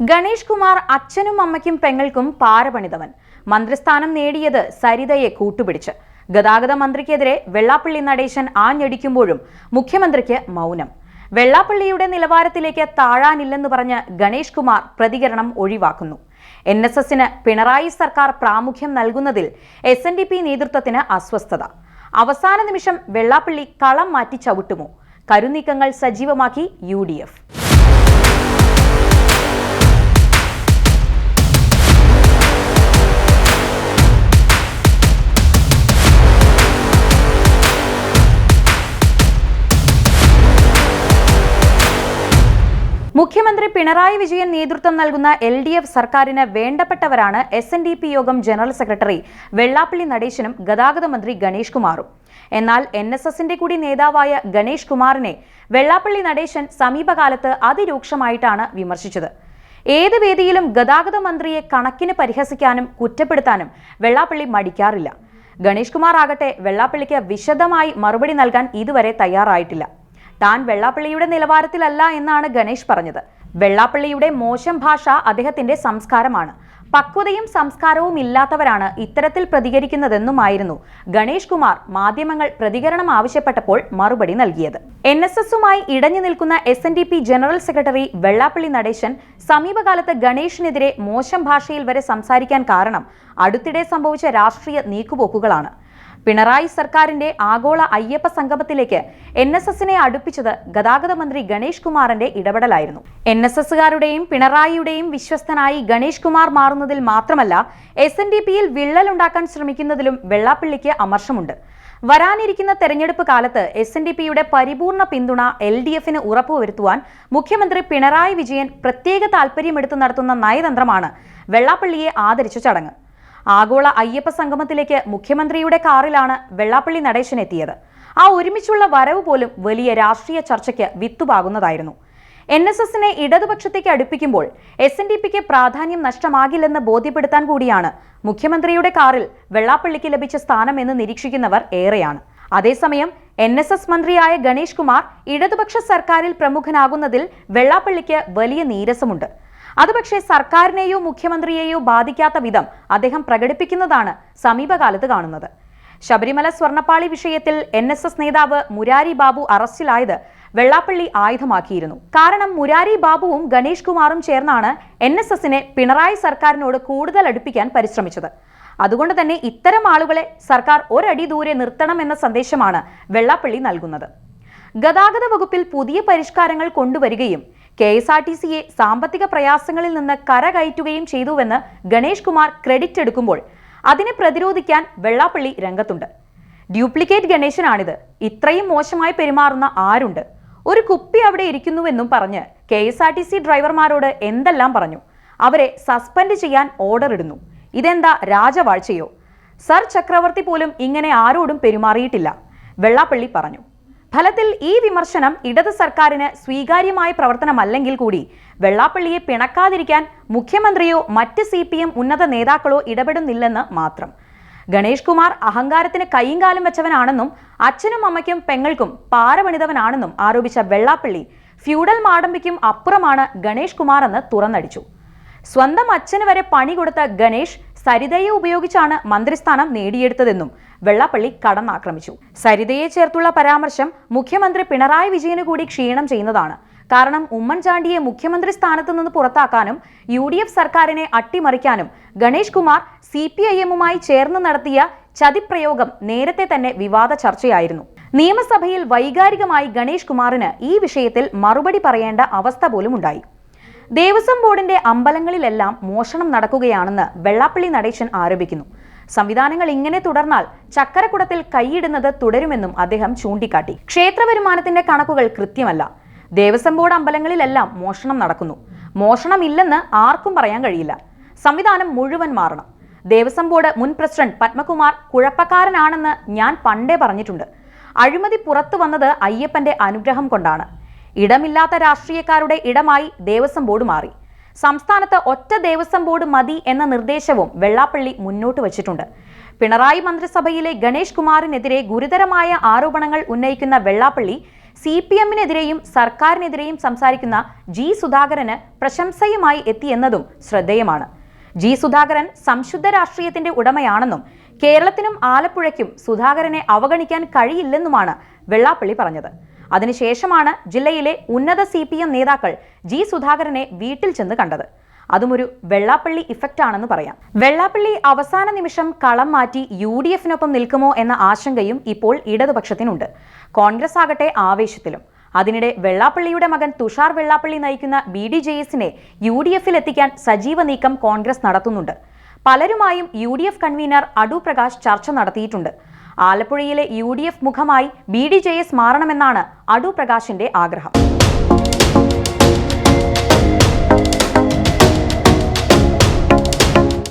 ഗണേഷ് കുമാർ അച്ഛനും അമ്മയ്ക്കും പെങ്ങൾക്കും പാരപണിതവൻ. മന്ത്രിസ്ഥാനം നേടിയത് സരിതയെ കൂട്ടുപിടിച്ച്. ഗതാഗത മന്ത്രിക്കെതിരെ വെള്ളാപ്പള്ളി നടേശൻ ആഞ്ഞടിക്കുമ്പോഴും മുഖ്യമന്ത്രിക്ക് മൗനം. വെള്ളാപ്പള്ളിയുടെ നിലവാരത്തിലേക്ക് താഴാനില്ലെന്ന് പറഞ്ഞ് ഗണേഷ് കുമാർ പ്രതികരണം ഒഴിവാക്കുന്നു. NSSന് പിണറായി സർക്കാർ പ്രാമുഖ്യം നൽകുന്നതിൽ SNDP നേതൃത്വത്തിന് അസ്വസ്ഥത. അവസാന നിമിഷം വെള്ളാപ്പള്ളി കളം മാറ്റി ചവിട്ടുമോ? കരുനീക്കങ്ങൾ സജീവമാക്കി UDF. മുഖ്യമന്ത്രി പിണറായി വിജയൻ നേതൃത്വം നൽകുന്ന LDF സർക്കാരിന് വേണ്ടപ്പെട്ടവരാണ് SNDP യോഗം ജനറൽ സെക്രട്ടറി വെള്ളാപ്പള്ളി നടേശനും ഗതാഗത മന്ത്രി ഗണേഷ് കുമാറും. എന്നാൽ NSSന്റെ കൂടി നേതാവായ ഗണേഷ് കുമാറിനെ വെള്ളാപ്പള്ളി നടേശൻ സമീപകാലത്ത് അതിരൂക്ഷമായിട്ടാണ് വിമർശിച്ചത്. ഏത് വേദിയിലും ഗതാഗത മന്ത്രിയെ കണക്കിന് പരിഹസിക്കാനും കുറ്റപ്പെടുത്താനും വെള്ളാപ്പള്ളി മടിക്കാറില്ല. ഗണേഷ് കുമാർ ആകട്ടെ വെള്ളാപ്പള്ളിക്ക് വിശദമായി മറുപടി നൽകാൻ ഇതുവരെ തയ്യാറായിട്ടില്ല. താൻ വെള്ളാപ്പള്ളിയുടെ നിലവാരത്തിലല്ല എന്നാണ് ഗണേഷ് പറഞ്ഞത്. വെള്ളാപ്പള്ളിയുടെ മോശം ഭാഷ അദ്ദേഹത്തിന്റെ സംസ്കാരമാണ്. പക്വതയും സംസ്കാരവും ഇല്ലാത്തവരാണ് ഇത്തരത്തിൽ പ്രതികരിക്കുന്നതെന്നുമായിരുന്നു ഗണേഷ് കുമാർ മാധ്യമങ്ങൾ പ്രതികരണം ആവശ്യപ്പെട്ടപ്പോൾ മറുപടി നൽകിയത്. NSSുമായി ഇടഞ്ഞു നിൽക്കുന്ന SNDP general secretary Vellappally Natesan സമീപകാലത്ത് ഗണേഷിനെതിരെ മോശം ഭാഷയിൽ വരെ സംസാരിക്കാൻ കാരണം അടുത്തിടെ സംഭവിച്ച രാഷ്ട്രീയ നീക്കുപോക്കുകളാണ്. പിണറായി സർക്കാരിന്റെ ആഗോള അയ്യപ്പ സംഗമത്തിലേക്ക് NSSനെ അടുപ്പിച്ചത് ഗതാഗത മന്ത്രി ഗണേഷ് കുമാറിന്റെ ഇടപെടലായിരുന്നു. NSSകാരുടെയും പിണറായിയുടെയും വിശ്വസ്തനായി ഗണേഷ് കുമാർ മാറുന്നതിൽ മാത്രമല്ല SNDPയിൽ വിള്ളലുണ്ടാക്കാൻ ശ്രമിക്കുന്നതിലും വെള്ളാപ്പള്ളിക്ക് അമർഷമുണ്ട്. വരാനിരിക്കുന്ന തെരഞ്ഞെടുപ്പ് കാലത്ത് SNDPയുടെ പരിപൂർണ പിന്തുണ LDFന് ഉറപ്പുവരുത്തുവാൻ മുഖ്യമന്ത്രി പിണറായി വിജയൻ പ്രത്യേക താൽപര്യമെടുത്ത് നടത്തുന്ന നയതന്ത്രമാണ് വെള്ളാപ്പള്ളിയെ ആദരിച്ച ചടങ്ങ്. ആഗോള അയ്യപ്പ സംഗമത്തിലേക്ക് മുഖ്യമന്ത്രിയുടെ കാറിലാണ് വെള്ളാപ്പള്ളി നടേശൻ എത്തിയത്. ആ ഒരുമിച്ചുള്ള വരവ് പോലും വലിയ രാഷ്ട്രീയ ചർച്ചയ്ക്ക് വിത്തുപാകുന്നതായിരുന്നു. NSSനെ ഇടതുപക്ഷത്തേക്ക് അടുപ്പിക്കുമ്പോൾ SNDPക്ക് പ്രാധാന്യം നഷ്ടമാകില്ലെന്ന് ബോധ്യപ്പെടുത്താൻ കൂടിയാണ് മുഖ്യമന്ത്രിയുടെ കാറിൽ വെള്ളാപ്പള്ളിക്ക് ലഭിച്ച സ്ഥാനം എന്ന് നിരീക്ഷിക്കുന്നവർ ഏറെയാണ്. അതേസമയം NSS മന്ത്രിയായ ഗണേഷ് കുമാർ ഇടതുപക്ഷ സർക്കാരിൽ പ്രമുഖനാകുന്നതിൽ വെള്ളാപ്പള്ളിക്ക് വലിയ നീരസമുണ്ട്. അത് പക്ഷേ സർക്കാരിനെയോ മുഖ്യമന്ത്രിയെയോ ബാധിക്കാത്ത വിധം അദ്ദേഹം പ്രകടിപ്പിക്കുന്നതാണ് സമീപകാലത്ത് കാണുന്നത്. ശബരിമല സ്വർണ്ണപ്പാളി വിഷയത്തിൽ NSS നേതാവ് മുരാരി ബാബു അറസ്റ്റിലായത് വെള്ളാപ്പള്ളി ആയുധമാക്കിയിരുന്നു. കാരണം മുരാരി ബാബുവും ഗണേഷ് കുമാറും ചേർന്നാണ് NSSനെ പിണറായി സർക്കാരിനോട് കൂടുതൽ അടുപ്പിക്കാൻ പരിശ്രമിച്ചത്. അതുകൊണ്ട് തന്നെ ഇത്തരം ആളുകളെ സർക്കാർ ഒരടി ദൂരെ നിർത്തണമെന്ന സന്ദേശമാണ് വെള്ളാപ്പള്ളി നൽകുന്നത്. ഗതാഗത വകുപ്പിൽ പുതിയ പരിഷ്കാരങ്ങൾ കൊണ്ടുവരികയും KSRTCയെ സാമ്പത്തിക പ്രയാസങ്ങളിൽ നിന്ന് കരകയറ്റുകയും ചെയ്തുവെന്ന് ഗണേഷ് കുമാർ ക്രെഡിറ്റ് എടുക്കുമ്പോൾ അതിനെ പ്രതിരോധിക്കാൻ വെള്ളാപ്പള്ളി രംഗത്തുണ്ട്. ഡ്യൂപ്ലിക്കേറ്റ് ഗണേശനാണിത്, ഇത്രയും മോശമായി പെരുമാറുന്ന ആരുണ്ട്, ഒരു കുപ്പി അവിടെ ഇരിക്കുന്നുവെന്നും പറഞ്ഞ് KSRTC ഡ്രൈവർമാരോട് എന്തെല്ലാം പറഞ്ഞു. അവരെ സസ്പെൻഡ് ചെയ്യാൻ ഓർഡർ ഇടുന്നു. ഇതെന്താ രാജവാഴ്ചയോ? സർ ചക്രവർത്തി പോലും ഇങ്ങനെ ആരോടും പെരുമാറിയിട്ടില്ല, വെള്ളാപ്പള്ളി പറഞ്ഞു. ഫലത്തിൽ ഈ വിമർശനം ഇടത് സർക്കാരിന് സ്വീകാര്യമായ പ്രവർത്തനമല്ലെങ്കിൽ കൂടി വെള്ളാപ്പള്ളിയെ പിണക്കാതിരിക്കാൻ മുഖ്യമന്ത്രിയോ മറ്റ് CPM ഉന്നത നേതാക്കളോ ഇടപെടുന്നില്ലെന്ന് മാത്രം. ഗണേഷ് കുമാർ അഹങ്കാരത്തിന് കൈയും കാലും വെച്ചവനാണെന്നും അച്ഛനും അമ്മയ്ക്കും പെങ്ങൾക്കും പാരപണിതവനാണെന്നും ആരോപിച്ച വെള്ളാപ്പള്ളി ഫ്യൂഡൽ മാടമ്പിക്കും അപ്പുറമാണ് ഗണേഷ് കുമാർ എന്ന് തുറന്നടിച്ചു. സ്വന്തം അച്ഛന് വരെ പണി കൊടുത്ത ഗണേഷ് സരിതയെ ഉപയോഗിച്ചാണ് മന്ത്രിസ്ഥാനം നേടിയെടുത്തതെന്നും വെള്ളാപ്പള്ളി കടന്നാക്രമിച്ചു. സരിതയെ ചേർത്തുള്ള പരാമർശം മുഖ്യമന്ത്രി പിണറായി വിജയന് കൂടി ക്ഷീണം ചെയ്യുന്നതാണ്. കാരണം ഉമ്മൻചാണ്ടിയെ മുഖ്യമന്ത്രി സ്ഥാനത്ത് നിന്ന് പുറത്താക്കാനും UDF സർക്കാരിനെ അട്ടിമറിക്കാനും ഗണേഷ് കുമാർ CPIMുമായി ചേർന്ന് നടത്തിയ ചതിപ്രയോഗം നേരത്തെ തന്നെ വിവാദ ചർച്ചയായിരുന്നു. നിയമസഭയിൽ വൈകാരികമായി ഗണേഷ് കുമാറിന് ഈ വിഷയത്തിൽ മറുപടി പറയേണ്ട അവസ്ഥ പോലും ഉണ്ടായി. ദേവസ്വം ബോർഡിന്റെ അമ്പലങ്ങളിലെല്ലാം മോഷണം നടക്കുകയാണെന്ന് വെള്ളാപ്പള്ളി നടേശൻ ആരോപിക്കുന്നു. സംവിധാനങ്ങൾ ഇങ്ങനെ തുടർന്നാൽ ചക്കരക്കുടത്തിൽ കൈയിടുന്നത് തുടരുമെന്നും അദ്ദേഹം ചൂണ്ടിക്കാട്ടി. ക്ഷേത്ര വരുമാനത്തിന്റെ കണക്കുകൾ കൃത്യമല്ല. ദേവസ്വം ബോർഡ് അമ്പലങ്ങളിലെല്ലാം മോഷണം നടക്കുന്നു. മോഷണമില്ലെന്ന് ആർക്കും പറയാൻ കഴിയില്ല. സംവിധാനം മുഴുവൻ മാറണം. ദേവസ്വം ബോർഡ് മുൻ പ്രസിഡന്റ് പത്മകുമാർ കുഴപ്പക്കാരനാണെന്ന് ഞാൻ പണ്ടേ പറഞ്ഞിട്ടുണ്ട്. അഴിമതി പുറത്തു വന്നത് അയ്യപ്പന്റെ അനുഗ്രഹം കൊണ്ടാണ്. ഇടമില്ലാത്ത രാഷ്ട്രീയക്കാരുടെ ഇടമായി ദേവസ്വം ബോർഡ് മാറി. സംസ്ഥാനത്ത് ഒറ്റ ദേവസ്വം ബോർഡ് മതി എന്ന നിർദ്ദേശവും വെള്ളാപ്പള്ളി മുന്നോട്ട് വച്ചിട്ടുണ്ട്. പിണറായി മന്ത്രിസഭയിലെ ഗണേഷ് കുമാറിനെതിരെ ഗുരുതരമായ ആരോപണങ്ങൾ ഉന്നയിക്കുന്ന വെള്ളാപ്പള്ളി CPM-നെതിരെയും സർക്കാരിനെതിരെയും സംസാരിക്കുന്ന ജി സുധാകരന് പ്രശംസയുമായി എത്തിയെന്നതും ശ്രദ്ധേയമാണ്. ജി സുധാകരൻ സംശുദ്ധ രാഷ്ട്രീയത്തിന്റെ ഉടമയാണെന്നും കേരളത്തിനും ആലപ്പുഴയ്ക്കും സുധാകരനെ അവഗണിക്കാൻ കഴിയില്ലെന്നുമാണ് വെള്ളാപ്പള്ളി പറഞ്ഞത്. അതിനുശേഷമാണ് ജില്ലയിലെ ഉന്നത CPM നേതാക്കൾ ജി സുധാകരനെ വീട്ടിൽ ചെന്ന് കണ്ടത്. അതുമൊരു വെള്ളാപ്പള്ളി ഇഫക്റ്റ് ആണെന്ന് പറയാം. വെള്ളാപ്പള്ളി അവസാന നിമിഷം കളം മാറ്റി UDF-നൊപ്പം നിൽക്കുമോ എന്ന ആശങ്കയും ഇപ്പോൾ ഇടതുപക്ഷത്തിനുണ്ട്. കോൺഗ്രസ് ആകട്ടെ ആവേശത്തിലും. അതിനിടെ വെള്ളാപ്പള്ളിയുടെ മകൻ തുഷാർ വെള്ളാപ്പള്ളി നയിക്കുന്ന BDJS-നെ UDF-ൽ എത്തിക്കാൻ സജീവ നീക്കം കോൺഗ്രസ് നടത്തുന്നുണ്ട്. പലരുമായും UDF കൺവീനർ അടൂർ പ്രകാശ് ചർച്ച നടത്തിയിട്ടുണ്ട്. ആലപ്പുഴയിലെ UDF മുഖമായി BDJS മാറണമെന്നാണ് അടൂർ പ്രകാശിന്റെ ആഗ്രഹം.